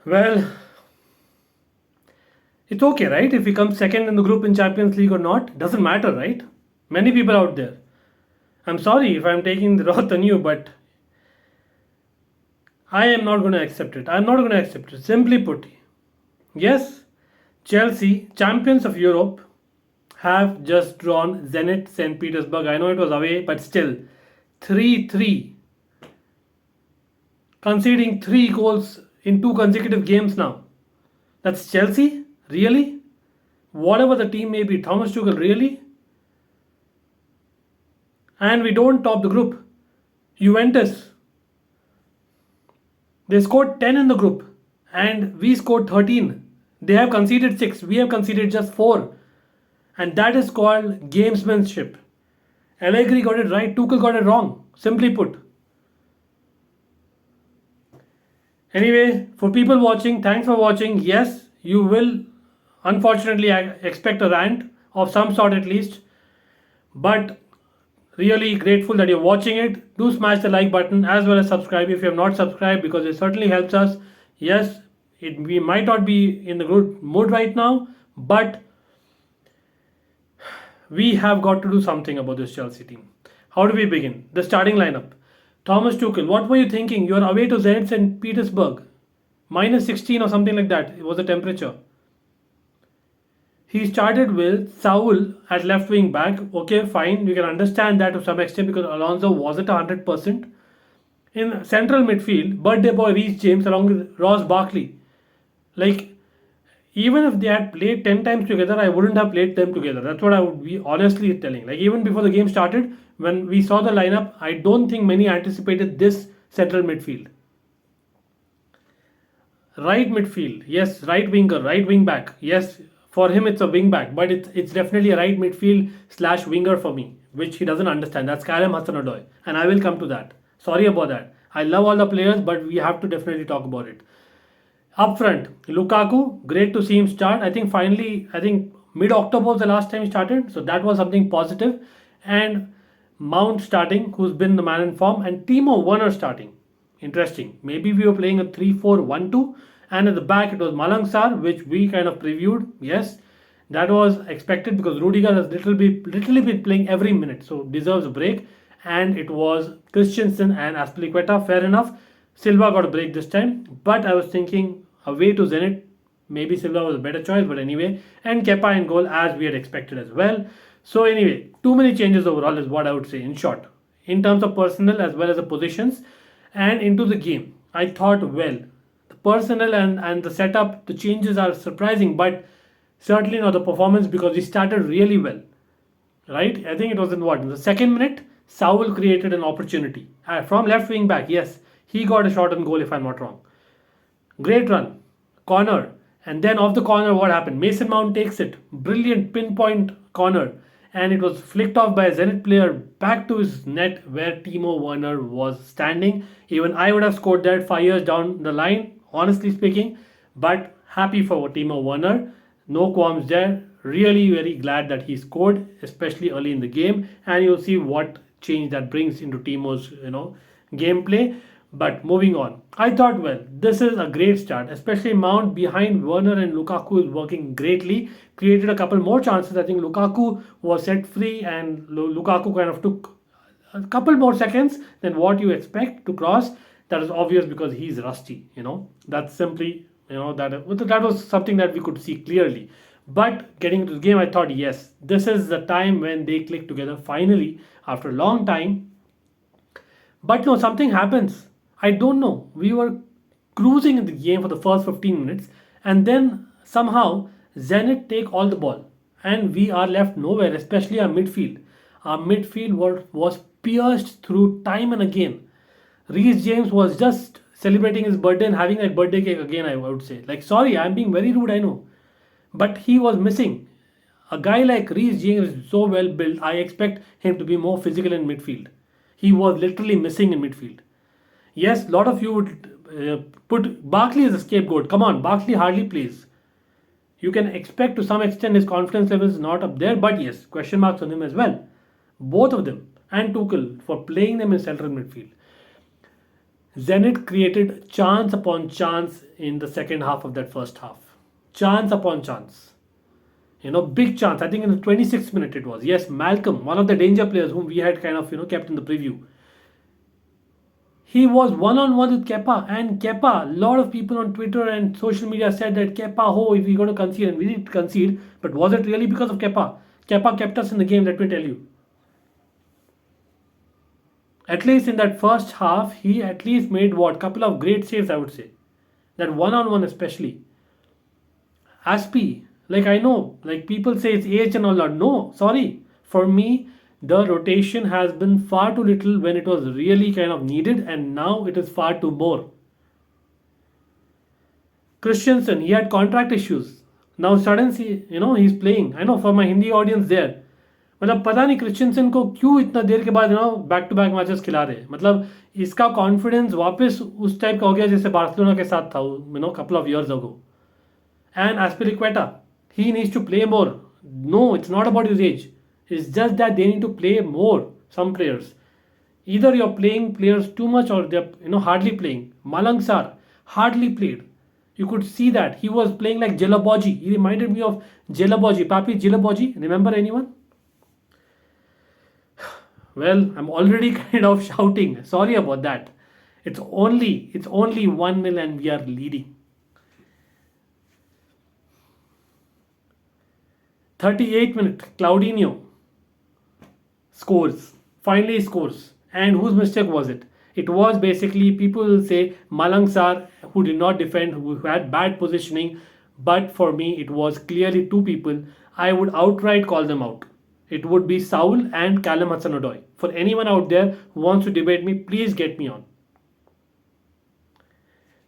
Well, it's okay, right? If he comes second in the group in Champions League or not, doesn't matter, right? Many people out there. I'm sorry if I'm taking the wrath on you, but I am not going to accept it. I'm not going to accept it. Simply put, yes, Chelsea, champions of Europe, have just drawn Zenit St. Petersburg. I know it was away, but still, 3-3, conceding 3 goals in 2 consecutive games now. That's Chelsea? Really? Whatever the team may be, Thomas Tuchel, really? And we don't top the group. Juventus, they scored 10 in the group and we scored 13. They have conceded 6, we have conceded just 4. And that is called gamesmanship. Allegri got it right, Tuchel got it wrong. Simply put. Anyway, for people watching, thanks for watching. Yes, you will unfortunately expect a rant of some sort at least. But really grateful that you're watching it. Do smash the like button as well as subscribe if you have not subscribed, because it certainly helps us. Yes, we might not be in the good mood right now, but we have got to do something about this Chelsea team. How do we begin? The starting lineup. Thomas Tuchel, what were you thinking? You are away to Zenit St. Petersburg. Minus 16 or something like that. It was the temperature. He started with Saul at left wing back. Okay, fine. You can understand that to some extent because Alonso wasn't 100%. In central midfield, birthday boy Reece James along with Ross Barkley. Like, even if they had played 10 times together, I wouldn't have played them together. That's what I would be honestly telling. Like, even before the game started, when we saw the lineup, I don't think many anticipated this central midfield. Right midfield, yes. Right winger, right wing back, yes. For him, it's a wing back, but it's definitely a right midfield slash winger for me, which he doesn't understand. That's Callum Hudson-Odoi, and I will come to that. Sorry about that. I love all the players, but we have to definitely talk about it. Up front, Lukaku, great to see him start. I think mid October was the last time he started, so that was something positive. And Mount starting, who's been the man in form, and Timo Werner starting. Interesting. Maybe we were playing a 3-4-1-2, and at the back it was Malang Sarr, which we kind of previewed. Yes, that was expected because Rudiger has literally been playing every minute, so deserves a break. And it was Christensen and Aspilicueta. Fair enough. Silva got a break this time, but I was thinking away to Zenit, maybe Silva was a better choice, but anyway, and Kepa in goal as we had expected as well. So anyway, too many changes overall is what I would say in short, in terms of personnel as well as the positions and into the game. I thought well, the personnel and the setup, the changes are surprising, but certainly not the performance because we started really well, right? I think it was in what, in the second minute, Saul created an opportunity from left wing back. Yes, he got a shot on goal if I'm not wrong. Great run, corner, and then off the corner, what happened? Mason Mount takes it, brilliant pinpoint corner, and it was flicked off by a Zenit player back to his net where Timo Werner was standing. Even I would have scored that 5 years down the line, honestly speaking. But happy for Timo Werner, no qualms there. Really very glad that he scored, especially early in the game, and you'll see what change that brings into Timo's gameplay. But moving on, I thought, well, this is a great start, especially Mount behind Werner and Lukaku is working greatly. Created a couple more chances. I think Lukaku was set free, and Lukaku kind of took a couple more seconds than what you expect to cross. That is obvious because he's rusty. That's simply that was something that we could see clearly. But getting into the game, I thought, yes, this is the time when they click together finally after a long time. But no, something happens. I don't know. We were cruising in the game for the first 15 minutes, and then somehow Zenit take all the ball, and we are left nowhere, especially our midfield. Our midfield was pierced through time and again. Reece James was just celebrating his birthday and having that birthday cake again, I would say. Like, sorry, I'm being very rude, I know. But he was missing. A guy like Reece James is so well built, I expect him to be more physical in midfield. He was literally missing in midfield. Yes, a lot of you would put Barkley as a scapegoat. Come on, Barkley hardly plays. You can expect to some extent his confidence level is not up there, but yes, question marks on him as well. Both of them and Tuchel for playing them in central midfield. Zenit created chance upon chance in the second half of that first half. Chance upon chance. Big chance. I think in the 26th minute it was. Yes, Malcolm, one of the danger players whom we had kind of, kept in the preview. He was one on one with Kepa, and Kepa, a lot of people on Twitter and social media said that Kepa, oh, if we're going to concede, and we did concede, but was it really because of Kepa? Kepa kept us in the game, let me tell you. At least in that first half, he at least made what? Couple of great saves, I would say. That one on one, especially. Aspi, like I know, like people say it's age and all that. No, sorry. For me, the rotation has been far too little when it was really kind of needed, and now it is far too more. Christensen, he had contract issues. Now suddenly, he's playing. I know for my Hindi audience there. मतलब पता नहीं Christiansen को क्यों इतना देर के बाद back to back matches खिला रहे हैं. मतलब इसका कॉन्फिडेंस वापस उस टाइप का हो गया जैसे बार्सिलोना के साथ था couple of years ago. And Aspilicueta, he needs to play more. No, it's not about his age. It's just that they need to play more. Some players, either you're playing players too much or they're hardly playing. Malang Sarr hardly played. You could see that he was playing like Jelaboji. He reminded me of Jelaboji, Papi Jelaboji. Remember anyone? Well, I'm already kind of shouting. Sorry about that. It's only 1-0 and we are leading. 38th minute, Claudinho scores. Finally scores. And whose mistake was it? It was basically, people will say, Malang Sarr, who did not defend, who had bad positioning. But for me, it was clearly two people. I would outright call them out. It would be Saul and Callum Hudson-Odoi. For anyone out there who wants to debate me, please get me on.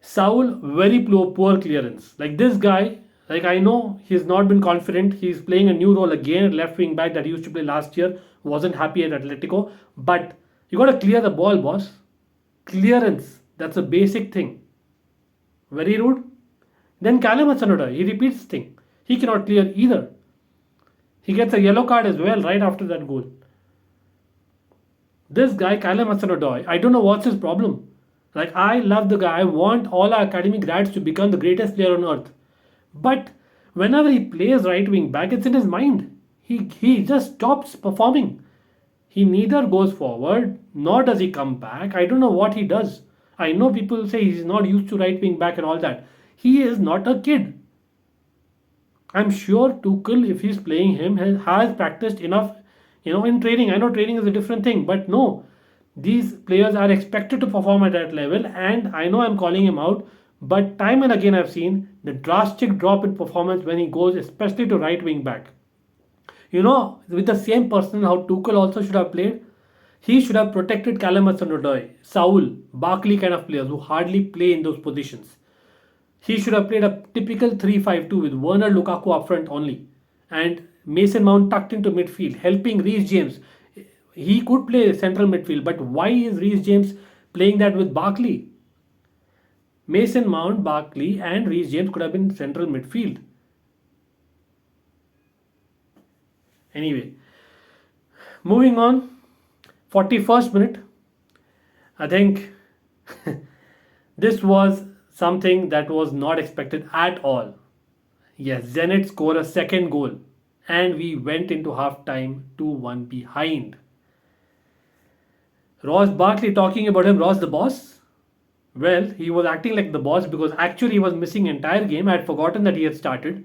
Saul, very poor clearance. Like this guy, like I know he's not been confident. He's playing a new role again, left wing back that he used to play last year. Wasn't happy at Atletico. But you got to clear the ball, boss. Clearance. That's a basic thing. Very rude. Then Callum Hudson-Odoi, he repeats the thing. He cannot clear either. He gets a yellow card as well right after that goal. This guy, Callum Hudson-Odoi, I don't know what's his problem. Like, I love the guy. I want all our academy grads to become the greatest player on earth. But whenever he plays right wing back, it's in his mind. He just stops performing. He neither goes forward nor does he come back. I don't know what he does. I know people say he's not used to right wing back and all that. He is not a kid. I'm sure Tuchel, if he's playing him, has practiced enough, in training. I know training is a different thing, but no. These players are expected to perform at that level, and I know I'm calling him out, but time and again I've seen the drastic drop in performance when he goes, especially to right wing back. With the same personnel how Tuchel also should have played, he should have protected Callum Hudson-Odoi, Saul, Barkley kind of players who hardly play in those positions. He should have played a typical 3-5-2 with Werner Lukaku up front only and Mason Mount tucked into midfield, helping Reece James. He could play central midfield, but why is Reece James playing that with Barkley? Mason Mount, Barkley, and Reece James could have been central midfield. Anyway, moving on. 41st minute. I think this was something that was not expected at all. Yes, Zenit scored a second goal and we went into half time 2-1 behind. Ross Barkley, talking about him, Ross the boss. Well, he was acting like the boss because actually he was missing entire game. I had forgotten that he had started.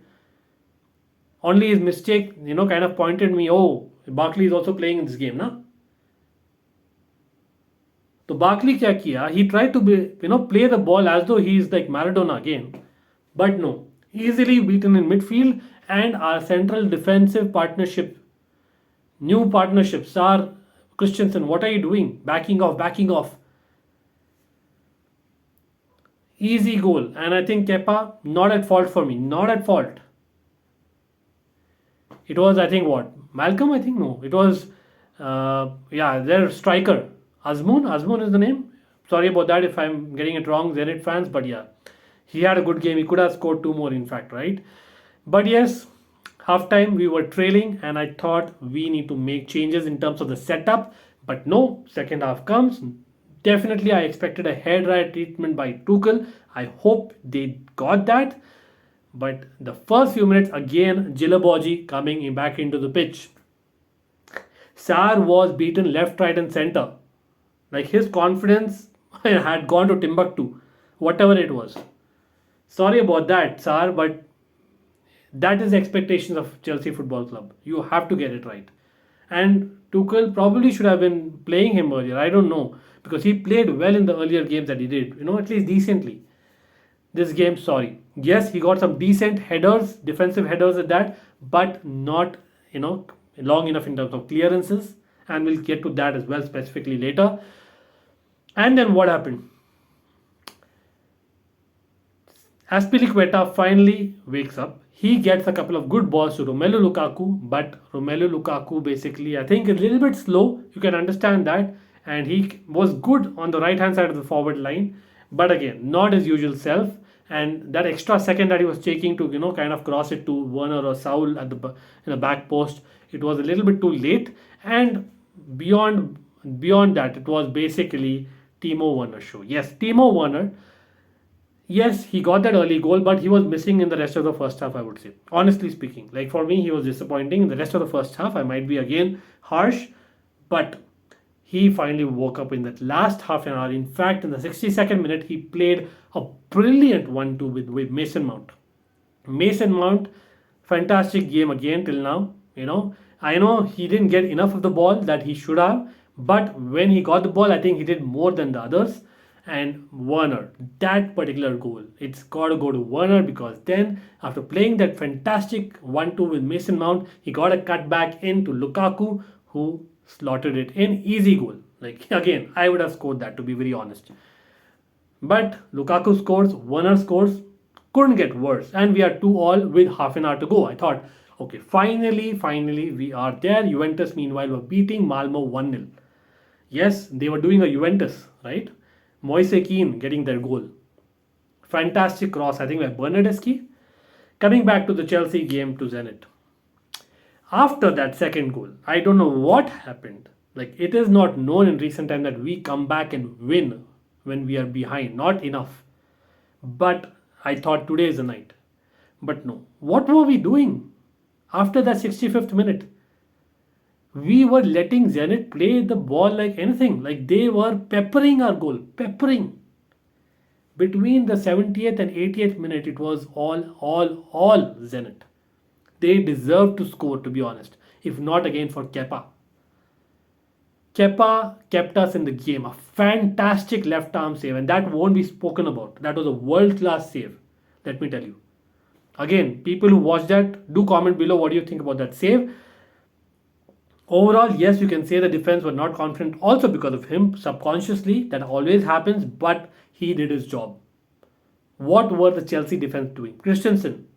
Only his mistake, kind of pointed me, oh, Barkley is also playing in this game, na? So Barkley क्या किया? He tried to play the ball as though he is like Maradona again. But no, easily beaten in midfield, and our central defensive partnership, new partnerships are Christensen. What are you doing? Backing off. Easy goal. And I think Kepa, not at fault for me. Not at fault. It was, I think, what? Malcolm, I think? No. It was, their striker. Azmoun is the name. Sorry about that if I'm getting it wrong, Zenit fans. But yeah, he had a good game. He could have scored 2 more, in fact, right? But yes, halftime we were trailing and I thought we need to make changes in terms of the setup. But no, second half comes. Definitely, I expected a hair dryer treatment by Tuchel. I hope they got that. But the first few minutes, again, Jilaboji coming back into the pitch. Sar was beaten left, right, and center. Like his confidence had gone to Timbuktu, whatever it was. Sorry about that, Sar, but that is the expectations of Chelsea Football Club. You have to get it right. And Tuchel probably should have been playing him earlier. I don't know because he played well in the earlier games that he did. At least decently. This game, sorry. Yes, he got some decent headers, defensive headers at that, but not long enough in terms of clearances. And we'll get to that as well specifically later. And then what happened? Aspilicueta finally wakes up. He gets a couple of good balls to Romelu Lukaku, but Romelu Lukaku basically, I think, a little bit slow. You can understand that. And he was good on the right hand side of the forward line, but again, not his usual self. And that extra second that he was taking to, kind of cross it to Werner or Saul at in the back post, it was a little bit too late. And beyond that, it was basically Timo Werner show. Yes, Timo Werner. Yes, he got that early goal, but he was missing in the rest of the first half, I would say. Honestly speaking, like for me, he was disappointing in the rest of the first half. I might be again harsh, but he finally woke up in that last half an hour. In fact, in the 62nd minute, he played a brilliant 1-2 with Mason Mount. Mason Mount, fantastic game again till now. I know he didn't get enough of the ball that he should have, but when he got the ball, I think he did more than the others. And Werner, that particular goal, it's got to go to Werner because then after playing that fantastic 1-2 with Mason Mount, he got a cut back into Lukaku who slotted it in. Easy goal. Like again, I would have scored that to be very honest. But Lukaku scores, Werner scores, couldn't get worse. And we are 2-2 with half an hour to go. I thought, okay, finally, we are there. Juventus meanwhile were beating Malmo 1-0. Yes, they were doing a Juventus, right? Moise Kean getting their goal. Fantastic cross, I think, by Bernardeschi. Coming back to the Chelsea game to Zenit. After that second goal, I don't know what happened. Like, it is not known in recent time that we come back and win when we are behind. Not enough. But I thought today is the night. But no. What were we doing after that 65th minute? We were letting Zenit play the ball like anything. Like they were peppering our goal. Peppering. Between the 70th and 80th minute, it was all Zenit. They deserved to score, to be honest. If not again for Kepa. Kepa kept us in the game. A fantastic left arm save. And that won't be spoken about. That was a world class save. Let me tell you. Again, people who watched that, do comment below what do you think about that save. Overall, yes, you can say the defense were not confident also because of him subconsciously. That always happens, but he did his job. What were the Chelsea defense doing? Christensen,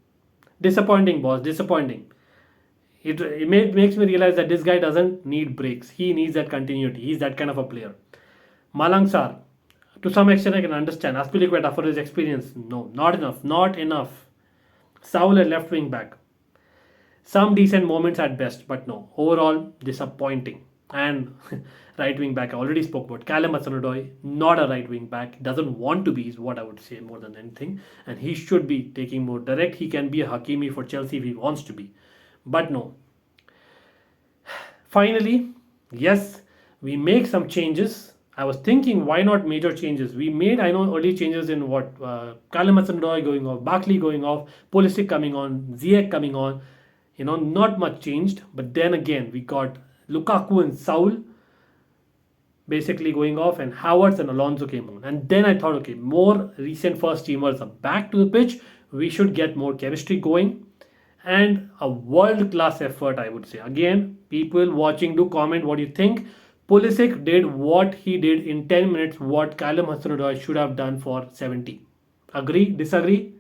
disappointing boss, disappointing. Makes me realize that this guy doesn't need breaks. He needs that continuity. He's that kind of a player. Malang Sarr, to some extent I can understand. Aspilicueta for his experience, no, not enough, not enough. Saul at left wing back. Some decent moments at best, but no. Overall, disappointing. And right wing back, I already spoke about Callum Hudson-Odoi, not a right wing back. Doesn't want to be, is what I would say more than anything. And he should be taking more direct. He can be a Hakimi for Chelsea if he wants to be. But no. Finally, yes, we make some changes. I was thinking, why not major changes? We made, I know, early changes in what? Callum Hudson-Odoi going off, Barkley going off, Pulisic coming on, Ziyech coming on. Not much changed. But then again, we got Lukaku and Saul basically going off, and Havertz and Alonso came on. And then I thought, okay, more recent first teamers are back to the pitch. We should get more chemistry going. And a world-class effort, I would say. Again, people watching, do comment what you think. Pulisic did what he did in 10 minutes, what Callum Hudson-Odoi should have done for 70. Agree? Disagree?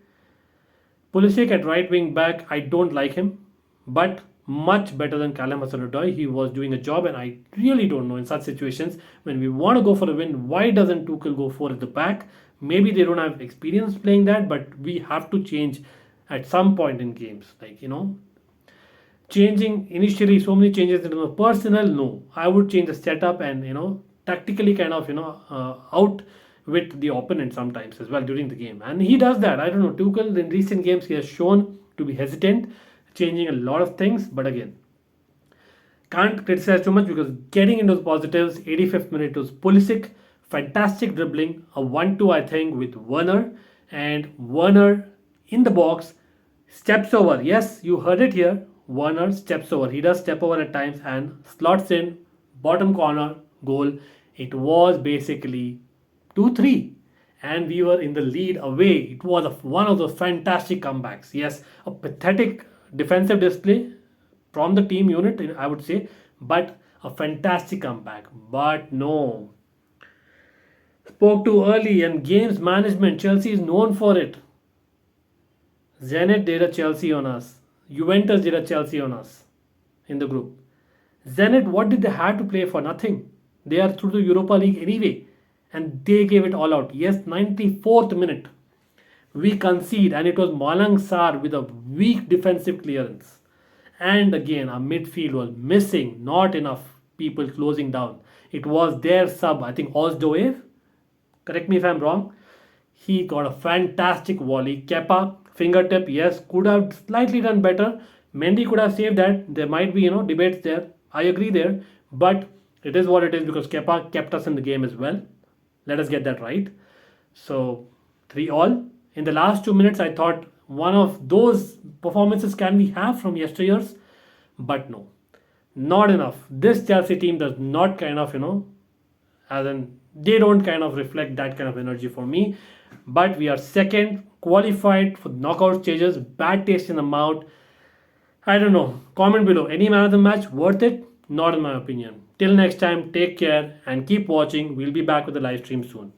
Pulisic at right wing back, I don't like him. But much better than Callum Hudson-Odoi. He was doing a job, and I really don't know in such situations when we want to go for a win, why doesn't Tuchel go for at the back? Maybe they don't have experience playing that, but we have to change at some point in games. Changing initially so many changes into the personnel, no. I would change the setup and tactically kind of, out with the opponent sometimes as well during the game. And he does that. I don't know. Tuchel in recent games, he has shown to be hesitant, changing a lot of things. But again, can't criticize too much because getting into the positives, 85th minute was Pulisic, fantastic dribbling, a 1-2 I think with Werner, and Werner in the box steps over. Yes, you heard it here. Werner steps over. He does step over at times and slots in bottom corner goal. It was basically 2-3 and we were in the lead away. It was one of those fantastic comebacks. Yes, a pathetic defensive display from the team unit, I would say, but a fantastic comeback. But no, spoke too early and games management. Chelsea is known for it. Zenit did a Chelsea on us. Juventus did a Chelsea on us in the group. Zenit, what did they have to play for? Nothing. They are through the Europa League anyway. And they gave it all out. Yes, 94th minute. We concede and it was Malang Sarr with a weak defensive clearance. And again, our midfield was missing. Not enough people closing down. It was their sub, I think Ozdoev. Correct me if I'm wrong. He got a fantastic volley. Kepa, fingertip, yes, could have slightly done better. Mendy could have saved that. There might be, debates there. I agree there. But it is what it is because Kepa kept us in the game as well. Let us get that right. So, 3-all. In the last 2 minutes, I thought one of those performances can we have from yesteryears. But no, not enough. This Chelsea team does not kind of, as in, they don't kind of reflect that kind of energy for me. But we are second, qualified for knockout stages, bad taste in the mouth. I don't know. Comment below. Any man of the match worth it? Not in my opinion. Till next time, take care and keep watching. We'll be back with the live stream soon.